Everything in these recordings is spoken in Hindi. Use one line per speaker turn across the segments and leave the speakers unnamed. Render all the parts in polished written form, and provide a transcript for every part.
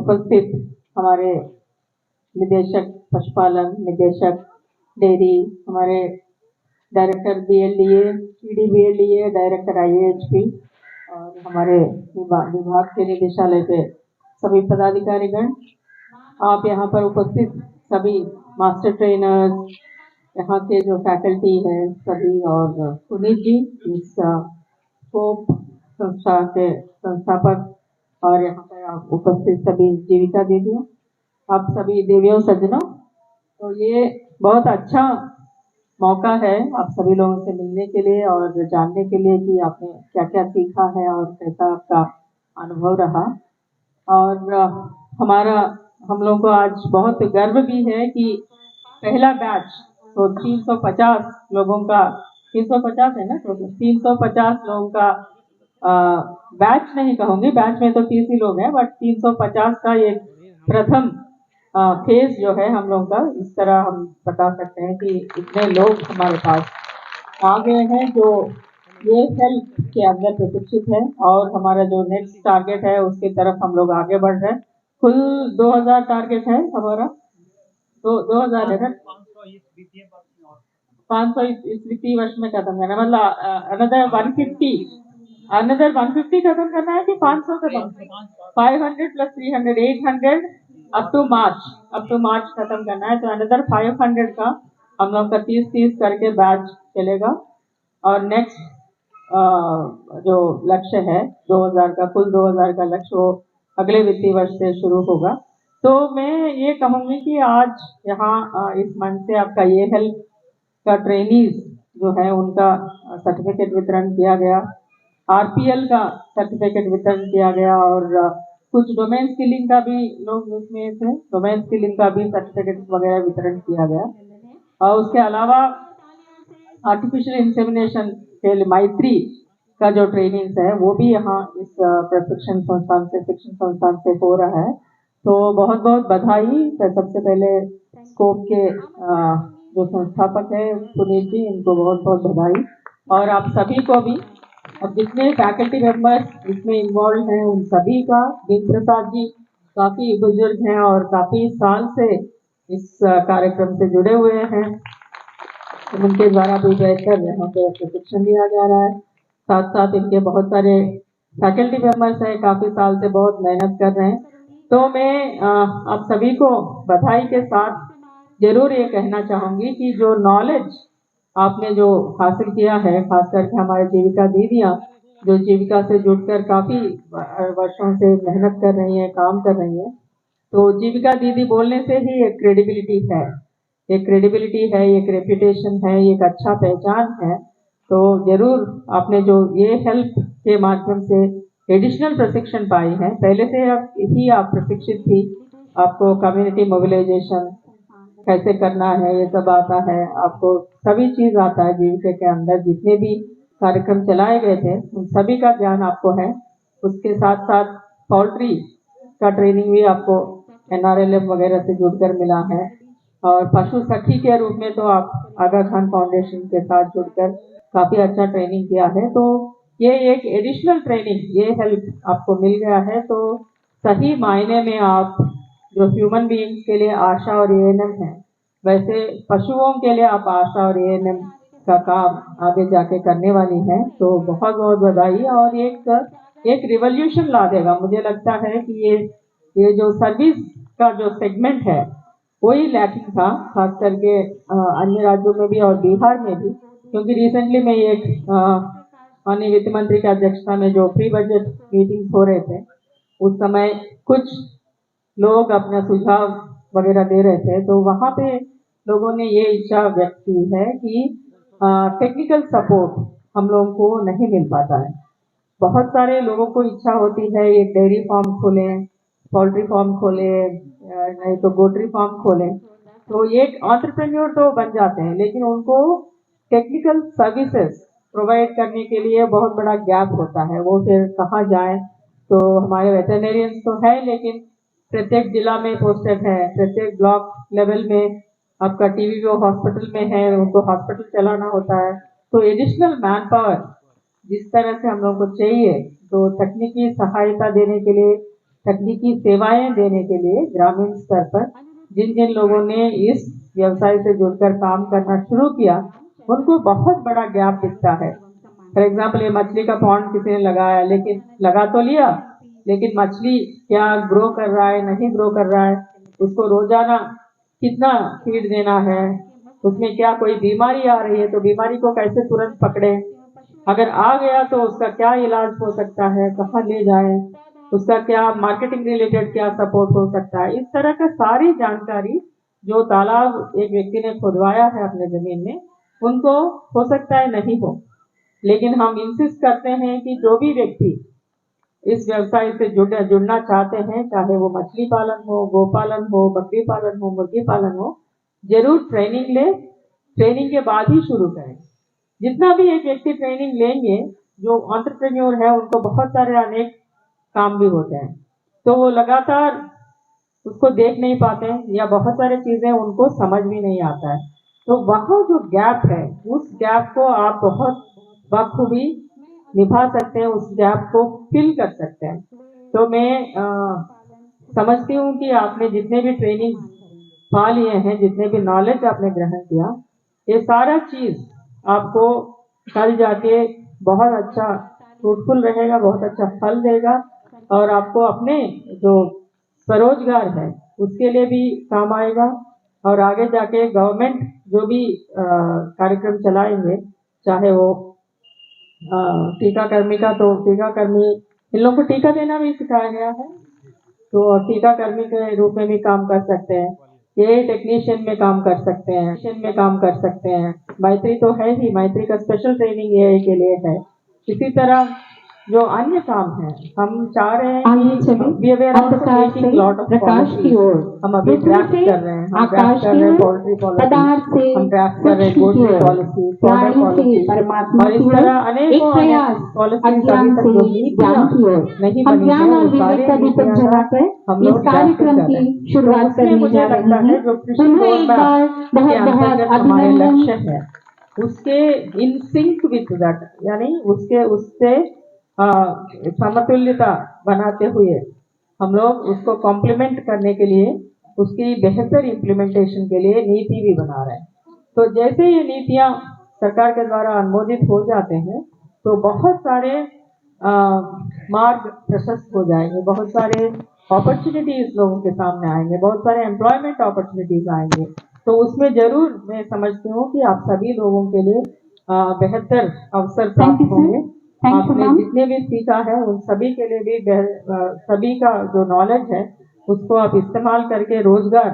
उपस्थित हमारे निदेशक पशुपालन, निदेशक डेयरी, हमारे director BLDA, PD BLDA, director IAHP और हमारे विभाग के निदेशालय के सभी पदाधिकारीगण, आप यहाँ पर उपस्थित सभी मास्टर ट्रेनर्स, यहाँ के जो फैकल्टी हैं सभी, और पुनीत जी इस स्कोप संस्था के संस्थापक, और यहाँ पर आप उपस्थित सभी जीविका दीदियों, आप सभी देवियों सज्जनों, तो ये बहुत अच्छा मौका है आप सभी लोगों से मिलने के लिए और जानने के लिए कि आपने क्या क्या सीखा है और कैसा आपका अनुभव रहा। और हम लोगों को आज बहुत गर्व भी है कि पहला बैच तो 350 लोगों का, 350 है ना, तो 350 लोगों का बैच नहीं कहूँगी, बैच में तो 30 ही लोग हैं, बट 350 का ये प्रथम फेज जो है हम लोगों का, इस तरह हम बता सकते हैं कि इतने लोग हमारे पास आ गए हैं जो ये हेल्थ के अंदर प्रशिक्षित है, और हमारा जो नेक्स्ट टारगेट है उसकी तरफ हम लोग आगे बढ़ रहे हैं। कुल 2000 टारगेट है हमारा, तो 2000 है ना, 500 इस वित्तीय वर्ष में खत्म करना, मतलब अनदर 150 खत्म करना है कि 500 खत्म, 500 प्लस 300 800 अप टू मार्च खत्म करना है। तो अनदर 500 का हम लोग का 30 करके बैच चलेगा, और नेक्स्ट जो लक्ष्य है 2000 का, कुल 2000 का लक्ष्य वो अगले वित्तीय वर्ष से शुरू होगा। तो मैं ये कहूँगी कि आज यहाँ इस मंच से आपका ये हेल्थ का ट्रेनीज जो है उनका सर्टिफिकेट वितरण किया गया, RPL का सर्टिफिकेट वितरण किया गया, और कुछ डोमेन स्किलिंग का भी लोग इसमें थे, डोमेन स्किलिंग का भी सर्टिफिकेट वगैरह वितरण किया गया। और उसके अलावा आर्टिफिशियल इंसेमिनेशन के लिए मैत्री का जो ट्रेनिंग्स है वो भी यहाँ इस प्रशिक्षण संस्थान से हो रहा है। तो बहुत बहुत बधाई। सबसे पहले स्कोप के जो संस्थापक है पुनीत जी, इनको बहुत बहुत बधाई, और आप सभी को भी, अब जितने फैकल्टी मेंबर्स इसमें इन्वॉल्व हैं उन सभी का। दिन प्रसाद जी काफ़ी बुजुर्ग हैं और काफ़ी साल से इस कार्यक्रम से जुड़े हुए हैं, उनके द्वारा भी बैठकर यहाँ पे प्रशिक्षण दिया जा रहा है। साथ साथ इनके बहुत सारे फैकल्टी मेंबर्स हैं, काफ़ी साल से बहुत मेहनत कर रहे हैं। तो मैं आप सभी को बधाई के साथ जरूर ये कहना चाहूँगी कि जो नॉलेज आपने जो हासिल किया है, खास करके हमारे जीविका दीदियाँ जो जीविका से जुड़कर काफ़ी वर्षों से मेहनत कर रही हैं, काम कर रही हैं, तो जीविका दीदी बोलने से ही एक क्रेडिबिलिटी है, एक रेपुटेशन है, एक अच्छा पहचान है। तो जरूर आपने जो ये हेल्प के माध्यम से एडिशनल प्रशिक्षण पाई है, पहले से आप प्रशिक्षित थी, आपको कम्युनिटी मोबिलाइजेशन कैसे करना है ये सब आता है, आपको सभी चीज़ आता है। जीविका के अंदर जितने भी कार्यक्रम चलाए गए थे उन सभी का ज्ञान आपको है। उसके साथ साथ पोल्ट्री का ट्रेनिंग भी आपको NRLM वगैरह से जुड़कर मिला है, और पशु सखी के रूप में तो आप आगा खान फाउंडेशन के साथ जुड़कर काफ़ी अच्छा ट्रेनिंग किया है। तो ये एक एडिशनल ट्रेनिंग, ये हेल्प आपको मिल गया है। तो सही मायने में आप जो ह्यूमन बीइंग्स के लिए आशा और ANM है, वैसे पशुओं के लिए आप आशा और ANM का काम आगे जाके करने वाली हैं। तो बहुत बहुत बधाई, और एक रिवॉल्यूशन ला देगा। मुझे लगता है कि ये जो सर्विस का जो सेगमेंट है वही लैकिंग था, खास करके अन्य राज्यों में भी और बिहार में भी, क्योंकि रिसेंटली में एक माननीय वित्त मंत्री की अध्यक्षता में जो प्री बजट मीटिंग हो रहे थे, उस समय कुछ लोग अपना सुझाव वगैरह दे रहे थे, तो वहाँ पे लोगों ने ये इच्छा व्यक्त की है कि टेक्निकल सपोर्ट हम लोगों को नहीं मिल पाता है। बहुत सारे लोगों को इच्छा होती है एक डेयरी फार्म खोलें, पोल्ट्री फार्म खोलें, नहीं तो पोल्ट्री फार्म खोलें, तो एक एंटरप्रेन्योर तो बन जाते हैं, लेकिन उनको टेक्निकल सर्विसेज प्रोवाइड करने के लिए बहुत बड़ा गैप होता है। वो फिर कहाँ जाएं? तो हमारे वेटरनेरियंस तो है, लेकिन प्रत्येक जिला में पोस्टेड है, प्रत्येक ब्लॉक लेवल में आपका TVO हॉस्पिटल में है, उनको हॉस्पिटल चलाना होता है। तो एडिशनल मैन पावर जिस तरह से हम लोग को चाहिए, तो तकनीकी सहायता देने के लिए तकनीकी सेवाएं देने के लिए ग्रामीण स्तर पर जिन जिन लोगों ने इस व्यवसाय से जुड़कर काम करना शुरू किया उनको बहुत बड़ा गैप दिखता है। फॉर एग्जाम्पल, ये मछली का पॉन्ड किसी ने लगाया, लेकिन लगा तो लिया, लेकिन मछली क्या ग्रो कर रहा है, नहीं ग्रो कर रहा है, उसको रोजाना कितना फीड देना है, उसमें क्या कोई बीमारी आ रही है तो बीमारी को कैसे तुरंत पकड़े, अगर आ गया तो उसका क्या इलाज हो सकता है, कहाँ ले जाए, उसका क्या मार्केटिंग रिलेटेड क्या सपोर्ट हो सकता है। इस तरह का सारी जानकारी जो तालाब एक व्यक्ति ने खुदवाया है अपने जमीन में, उनको हो सकता है नहीं हो, लेकिन हम इंसिस्ट करते हैं कि जो भी व्यक्ति इस व्यवसाय से जुड़ना चाहते हैं, चाहे वो मछली पालन हो, गोपालन हो, बकरी पालन हो, मुर्गी पालन हो, जरूर ट्रेनिंग ले, ट्रेनिंग के बाद ही शुरू करें। जितना भी एक व्यक्ति ट्रेनिंग लेंगे, जो एंटरप्रेन्योर है उनको बहुत सारे अनेक काम भी होते हैं, तो वो लगातार उसको देख नहीं पाते हैं या बहुत सारी चीजें उनको समझ भी नहीं आता है। तो वहाँ जो गैप है, उस गैप को आप बहुत बखूबी निभा सकते हैं, उस गैप को फिल कर सकते हैं। तो मैं समझती हूँ कि आपने जितने भी ट्रेनिंग पा लिए हैं, जितने भी नॉलेज आपने ग्रहण किया, ये सारा चीज आपको कल जाके बहुत अच्छा फ्रूटफुल रहेगा, बहुत अच्छा फल देगा और आपको अपने जो स्वरोजगार है उसके लिए भी काम आएगा। और आगे जाके गवर्नमेंट जो भी कार्यक्रम चलाएंगे, चाहे वो टीकाकर्मी का, तो टीकाकर्मी इन लोगों को टीका देना भी सिखाया गया है, तो टीकाकर्मी के रूप में भी काम कर सकते हैं, ये टेक्नीशियन में काम कर सकते हैं, मैत्री तो है ही, मैत्री का स्पेशल ट्रेनिंग ये के लिए है। इसी तरह जो अन्य काम है, हम चाह रहे हैं कि प्रकाश की ओर हम अभी ड्राफ्ट कर रहे हैं, पोल्ट्री पॉलिसी, हम ड्राफ्ट कर रहे हैं पोल्ट्री पॉलिसी, फॉर्मर पॉलिसी, और इस तरह अनेकों पॉलिसी अभी तक जो नहीं बनी है, वो सारी हम लोग कार्यक्रम की शुरुआत करने मुझे लगता है जो कृषि रोडमैप के अंतर्गत हमारे लक्ष्य है, उसके इन सिंक विथ दैट, यानी उससे समतुल्यता बनाते हुए हम लोग उसको कॉम्प्लीमेंट करने के लिए, उसकी बेहतर इम्प्लीमेंटेशन के लिए नीति भी बना रहे हैं। तो जैसे ये नीतियां सरकार के द्वारा अनुमोदित हो जाते हैं तो बहुत सारे मार्ग प्रशस्त हो जाएंगे, बहुत सारे अपॉर्चुनिटीज लोगों के सामने आएंगे, बहुत सारे एम्प्लॉयमेंट अपॉर्चुनिटीज आएंगे। तो उसमें जरूर मैं समझती हूँ कि आप सभी लोगों के लिए बेहतर अवसर प्राप्त होंगे। आपने जितने भी सीखा है उन सभी के लिए भी सभी का जो नॉलेज है उसको आप इस्तेमाल करके रोजगार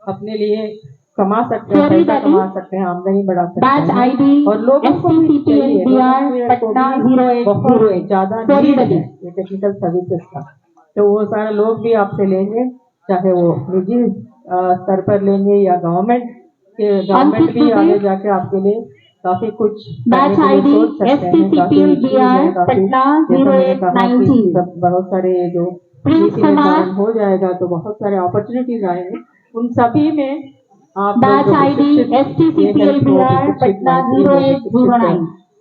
अपने लिए कमा सकते हैं, पैसा कमा सकते हैं, आमदनी बढ़ा सकते हैं, और लोगों को भी चाहिए, बहुत ज्यादा नीड है ये टेक्निकल सर्विसेज का, तो वो सारे लोग भी आपसे लेंगे, चाहे वो निजी स्तर पर लेंगे या गवर्नमेंट भी आगे जाके आपके लिए काफी कुछ
बैच आईडी STCPLBR पटना 0890।
बहुत सारे जो निर्माण हो जाएगा तो बहुत सारे अपॉर्चुनिटीज आएंगे, उन सभी में आप
बैच आईडी STCPLBR पटना 0809।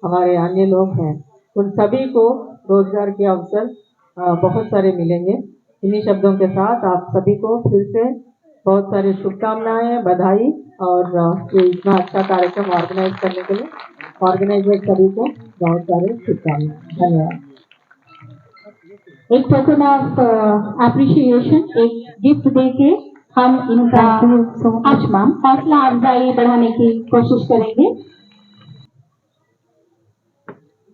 हमारे अन्य लोग हैं, उन सभी को रोजगार के अवसर बहुत सारे मिलेंगे। इन्हीं शब्दों के साथ आप सभी को फिर से बहुत सारी शुभकामनाएं, बधाई, और ये इतना अच्छा कार्यक्रम ऑर्गेनाइज करने के लिए ऑर्गेनाइजर सभी को बहुत सारे शुभकामनाएं। धन्यवाद।
एक टोकन ऑफ एप्रिशिएशन, एक गिफ्ट देके हम इनका हौसला अफजाई बढ़ाने की कोशिश करेंगे।